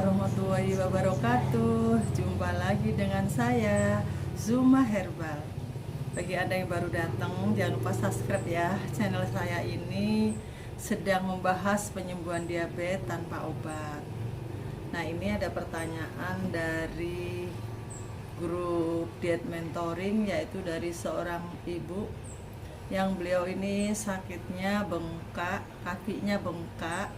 warahmatullahi wabarakatuh. Jumpa lagi dengan saya, Zuma Herbal. Bagi Anda yang baru datang, jangan lupa subscribe ya. Channel saya ini sedang membahas penyembuhan diabetes tanpa obat. Nah, ini ada pertanyaan dari grup diet mentoring, yaitu dari seorang ibu yang beliau ini sakitnya bengkak, kakinya bengkak,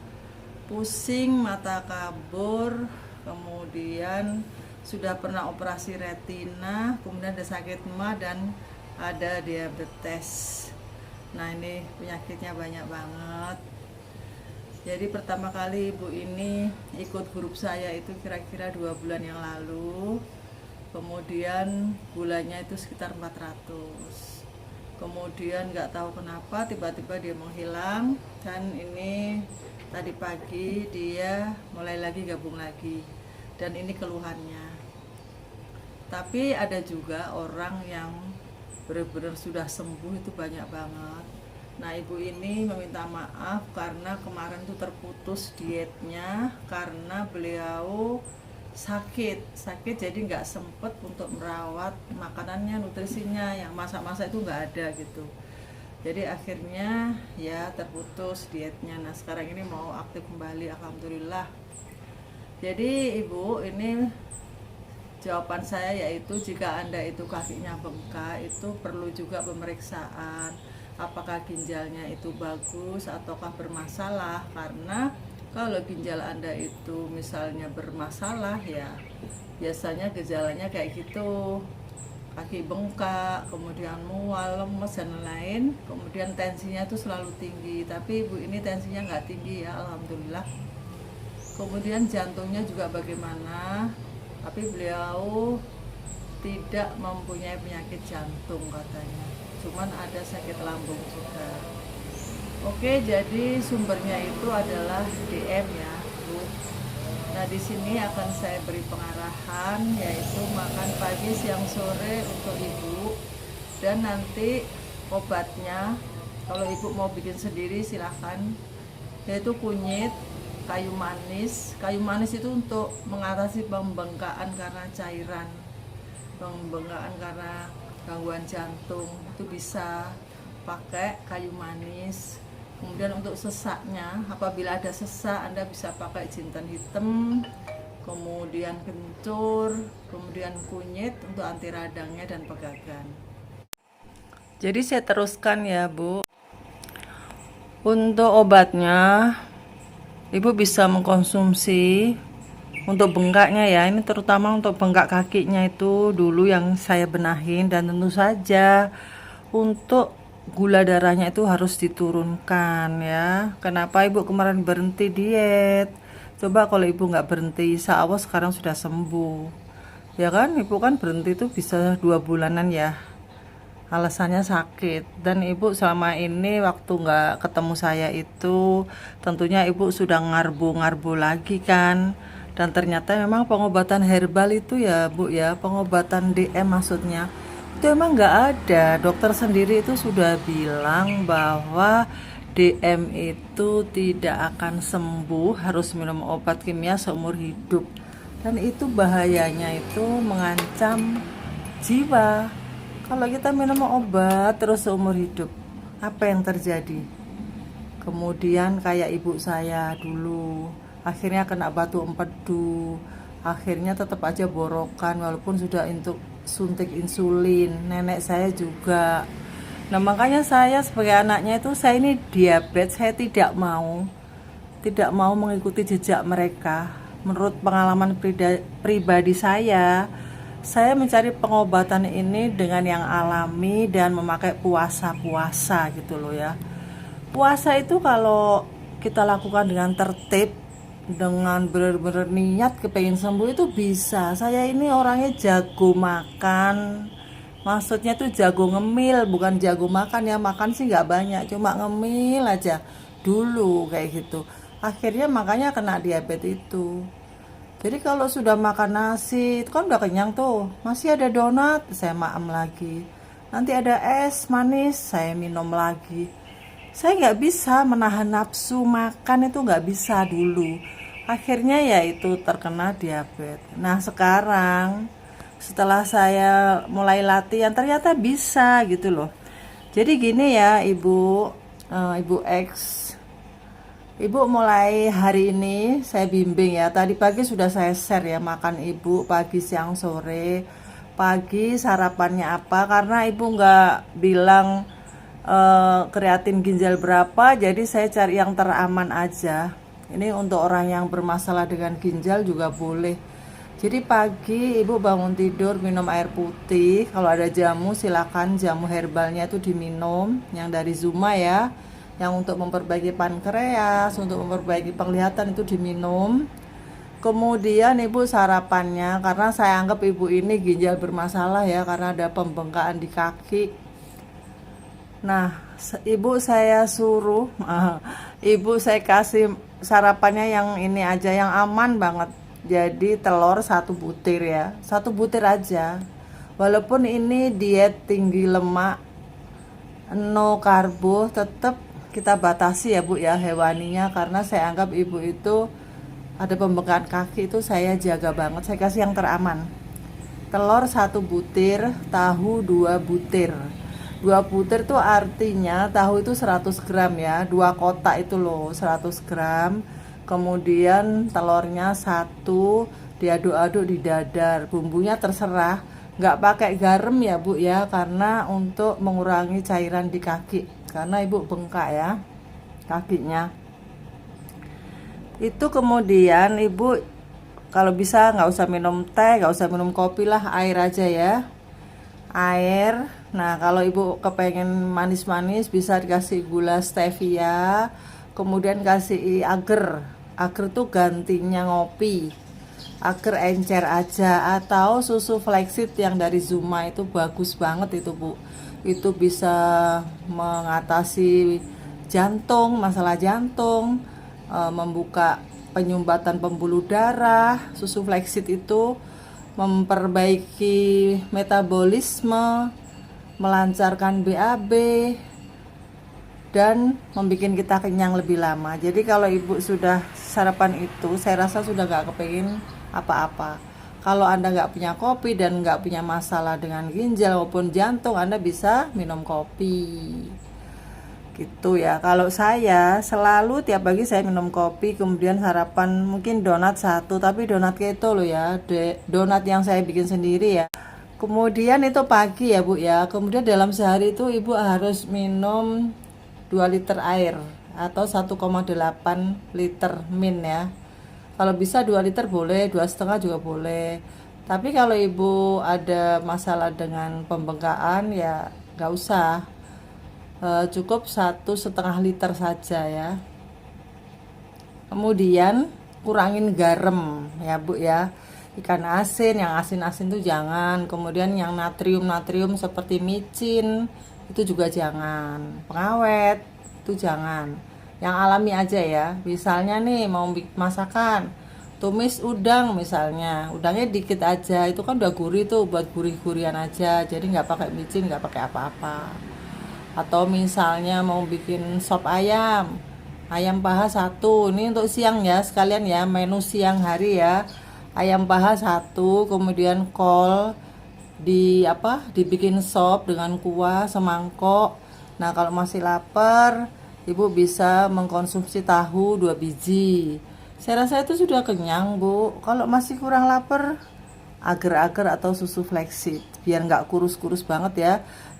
pusing, mata kabur, kemudian sudah pernah operasi retina, kemudian ada sakit mah dan ada diabetes. Nah, ini penyakitnya banyak banget. Jadi pertama kali ibu ini ikut grup saya itu kira-kira 2 bulan yang lalu. Kemudian gulanya itu sekitar 400. Kemudian nggak tahu kenapa tiba-tiba dia menghilang, dan ini tadi pagi dia mulai lagi gabung lagi, dan ini keluhannya. Tapi ada juga orang yang benar-benar sudah sembuh itu banyak banget. Nah, ibu ini meminta maaf karena kemarin tuh terputus dietnya karena beliau sakit jadi nggak sempet untuk merawat makanannya, nutrisinya, yang masak-masak itu nggak ada gitu. Jadi akhirnya ya terputus dietnya. Nah, sekarang ini mau aktif kembali, alhamdulillah. Jadi ibu, ini jawaban saya yaitu jika Anda itu kakinya bengkak, itu perlu juga pemeriksaan apakah ginjalnya itu bagus ataukah bermasalah. Karena kalau ginjal Anda itu misalnya bermasalah, ya biasanya gejalanya kayak gitu, kaki bengkak, kemudian mual, lemes, dan lain. Kemudian tensinya itu selalu tinggi, tapi ibu ini tensinya nggak tinggi ya, alhamdulillah. Kemudian jantungnya juga bagaimana, tapi beliau tidak mempunyai penyakit jantung katanya, cuman ada sakit lambung juga. Oke, jadi sumbernya itu adalah DM ya, Bu. Nah, di sini akan saya beri pengarahan, yaitu makan pagi, siang, sore untuk ibu. Dan nanti obatnya, kalau ibu mau bikin sendiri silahkan, yaitu kunyit, kayu manis. Kayu manis itu untuk mengatasi pembengkakan karena cairan, pembengkakan karena gangguan jantung, itu bisa pakai kayu manis. Kemudian untuk sesaknya, apabila ada sesak, Anda bisa pakai jinten hitam, kemudian kencur, kemudian kunyit untuk anti radangnya dan pegagan. Jadi saya teruskan ya, Bu. Untuk obatnya, Ibu bisa mengkonsumsi untuk bengkaknya ya. Ini terutama untuk bengkak kakinya itu dulu yang saya benahin, dan tentu saja untuk gula darahnya itu harus diturunkan ya. Kenapa ibu kemarin berhenti diet? Coba kalau ibu nggak berhenti, insya Allah sekarang sudah sembuh. Ya kan, ibu kan berhenti itu bisa 2 bulanan ya. Alasannya sakit, dan ibu selama ini waktu nggak ketemu saya itu tentunya ibu sudah ngarbu-ngarbu lagi kan. Dan ternyata memang pengobatan herbal itu ya Bu ya, pengobatan DM maksudnya, itu emang nggak ada. Dokter sendiri itu sudah bilang bahwa DM itu tidak akan sembuh, harus minum obat kimia seumur hidup. Dan itu bahayanya itu mengancam jiwa. Kalau kita minum obat terus seumur hidup, apa yang terjadi? Kemudian kayak ibu saya dulu, akhirnya kena batu empedu, akhirnya tetap aja borokan walaupun sudah untuk suntik insulin. Nenek saya juga. Nah, makanya saya sebagai anaknya itu, saya ini diabetes, saya tidak mau mengikuti jejak mereka. Menurut pengalaman pribadi saya mencari pengobatan ini dengan yang alami dan memakai puasa gitu loh ya. Puasa itu kalau kita lakukan dengan tertib, dengan benar-benar niat kepengen sembuh, itu bisa. Saya ini orangnya jago makan, maksudnya tuh jago ngemil, bukan jago makan ya. Makan sih nggak banyak, cuma ngemil aja dulu kayak gitu. Akhirnya makanya kena diabetes itu. Jadi kalau sudah makan nasi itu kan udah kenyang tuh, masih ada donat, saya maem lagi. Nanti ada es manis, saya minum lagi. Saya nggak bisa menahan nafsu makan, itu nggak bisa dulu. akhirnya ya itu terkena diabetes. Nah sekarang setelah saya mulai latihan ternyata bisa gitu loh. Jadi gini ya ibu, ibu X, ibu mulai hari ini saya bimbing ya. Tadi pagi sudah saya share ya makan ibu pagi, siang, sore. Pagi sarapannya apa, karena ibu nggak bilang kreatin ginjal berapa, jadi saya cari yang teraman aja. Ini untuk orang yang bermasalah dengan ginjal juga boleh. Jadi pagi ibu bangun tidur minum air putih, kalau ada jamu silakan jamu herbalnya itu diminum, yang dari Zuma ya, yang untuk memperbaiki pankreas, untuk memperbaiki penglihatan itu diminum. Kemudian ibu sarapannya, karena saya anggap ibu ini ginjal bermasalah ya, karena ada pembengkakan di kaki. Nah, ibu saya suruh, ibu saya kasih sarapannya yang ini aja, yang aman banget. Jadi telur 1 butir ya, 1 butir aja. Walaupun ini diet tinggi lemak, no karbo, tetap kita batasi ya bu ya hewaninya, karena saya anggap ibu itu ada pembengkakan kaki, itu saya jaga banget. Saya kasih yang teraman. Telur 1 butir, tahu 2 butir. 2 butir tuh artinya tahu itu 100 gram ya, 2 kotak itu loh 100 gram. Kemudian telurnya 1, diaduk-aduk di dadar. Bumbunya terserah, nggak pakai garam ya bu ya, karena untuk mengurangi cairan di kaki, karena ibu bengkak ya kakinya. Itu kemudian ibu kalau bisa nggak usah minum teh, nggak usah minum kopi lah, air aja ya, air. Nah kalau ibu kepengen manis-manis bisa dikasih gula stevia, kemudian kasih agar tuh gantinya ngopi, agar encer aja, atau susu flaxseed yang dari Zuma itu bagus banget itu bu. Itu bisa mengatasi jantung, masalah jantung, membuka penyumbatan pembuluh darah. Susu flaxseed itu memperbaiki metabolisme, melancarkan BAB, dan membuat kita kenyang lebih lama. Jadi kalau ibu sudah sarapan itu, saya rasa sudah gak kepengin apa-apa. Kalau anda nggak punya kopi dan nggak punya masalah dengan ginjal maupun jantung, anda bisa minum kopi gitu ya. Kalau saya selalu tiap pagi saya minum kopi, kemudian sarapan mungkin donat 1, tapi donat keto loh ya, donat yang saya bikin sendiri ya. Kemudian itu pagi ya bu ya. Kemudian dalam sehari itu ibu harus minum 2 liter air atau 1,8 liter min ya. Kalau bisa 2 liter boleh, 2,5 juga boleh. Tapi kalau ibu ada masalah dengan pembengkakan ya nggak usah, cukup 1,5 liter saja ya. Kemudian kurangin garam ya bu ya. Ikan asin, yang asin-asin tuh jangan. Kemudian yang natrium seperti micin itu juga jangan. Pengawet itu jangan. Yang alami aja ya. Misalnya nih mau masakan tumis udang misalnya, udangnya dikit aja, itu kan udah gurih tuh, buat gurih-gurihan aja. Jadi nggak pakai micin, nggak pakai apa-apa. Atau misalnya mau bikin sop ayam, ayam paha 1, ini untuk siang ya sekalian ya, menu siang hari ya. Ayam paha 1, kemudian kol dibikin sop dengan kuah semangkok. Nah kalau masih lapar, ibu bisa mengkonsumsi tahu 2 biji. Saya rasa itu sudah kenyang bu. Kalau masih kurang lapar, agar-agar atau susu flaxseed, biar nggak kurus-kurus banget ya.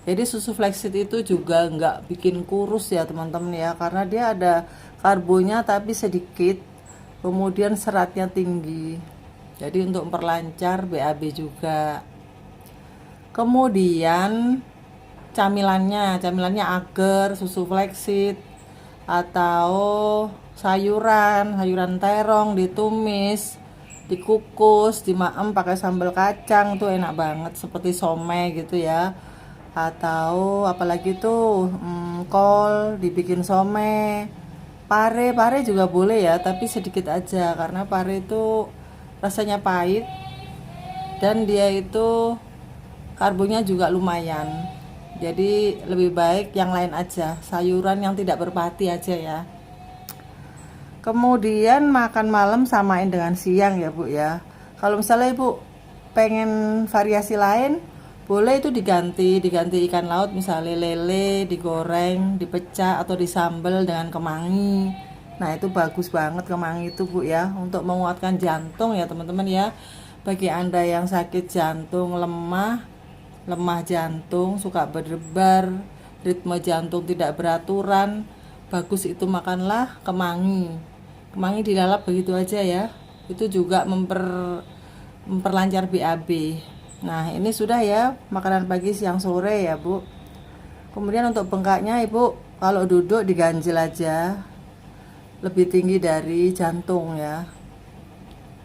Jadi susu flaxseed itu juga nggak bikin kurus ya teman-teman ya, karena dia ada karbonya tapi sedikit, kemudian seratnya tinggi. Jadi untuk memperlancar BAB juga. Kemudian camilannya agar, susu flaxseed, atau sayuran terong ditumis, dikukus, dimaem pakai sambal kacang tuh enak banget, seperti somai gitu ya. Atau apalagi tuh kol dibikin somai. Pare juga boleh ya, tapi sedikit aja karena pare itu rasanya pahit dan dia itu karbonya juga lumayan. Jadi lebih baik yang lain aja, sayuran yang tidak berpati aja ya. Kemudian makan malam samain dengan siang ya Bu ya. Kalau misalnya Ibu pengen variasi lain, boleh itu diganti ikan laut, misalnya lele digoreng, dipecah atau disambel dengan kemangi. Nah itu bagus banget kemangi itu Bu ya, untuk menguatkan jantung ya teman-teman ya. Bagi Anda yang sakit jantung, lemah jantung, suka berdebar, ritme jantung tidak beraturan, bagus itu makanlah kemangi. Kemangi dilalap begitu aja ya. Itu juga memperlancar BAB. Nah, ini sudah ya makanan pagi, siang, sore ya, Bu. Kemudian untuk bengkaknya, Ibu, kalau duduk diganjil aja. Lebih tinggi dari jantung ya.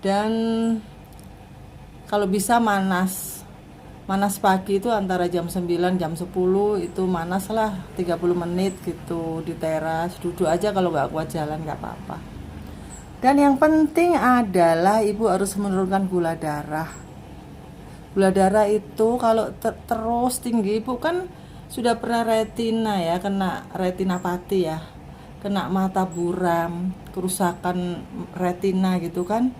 Dan kalau bisa manas. Manas pagi itu antara jam 9 jam 10 itu manas lah 30 menit gitu di teras. Duduk aja, kalau nggak kuat jalan nggak apa-apa. Dan yang penting adalah Ibu harus menurunkan gula darah. Gula darah itu kalau terus tinggi, Ibu kan sudah pernah retina ya, kena retinapati ya, kena mata buram, kerusakan retina gitu kan.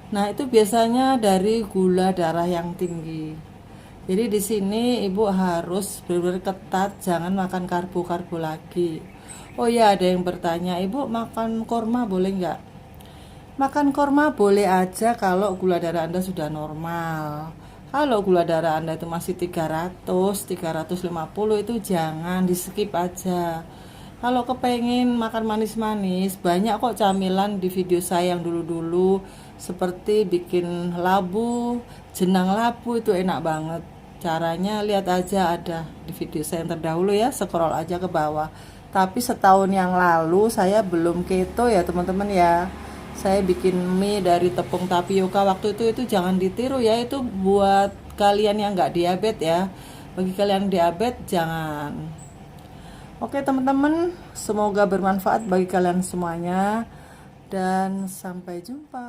Nah itu biasanya dari gula darah yang tinggi. Jadi di sini Ibu harus benar-benar ketat, jangan makan karbo lagi. Oh ya, ada yang bertanya, Ibu makan korma boleh nggak? Makan korma boleh aja kalau gula darah Anda sudah normal. Kalau gula darah Anda itu masih 300, 350 itu jangan, di skip aja. Kalau kepengen makan manis-manis, banyak kok camilan di video saya yang dulu-dulu, seperti bikin labu, jenang labu, itu enak banget. Caranya lihat aja, ada di video saya yang terdahulu ya, scroll aja ke bawah. Tapi setahun yang lalu saya belum keto ya teman-teman ya. Saya bikin mie dari tepung tapioka waktu itu jangan ditiru ya, itu buat kalian yang nggak diabetes ya. Bagi kalian diabetes jangan. Oke teman-teman, semoga bermanfaat bagi kalian semuanya dan sampai jumpa.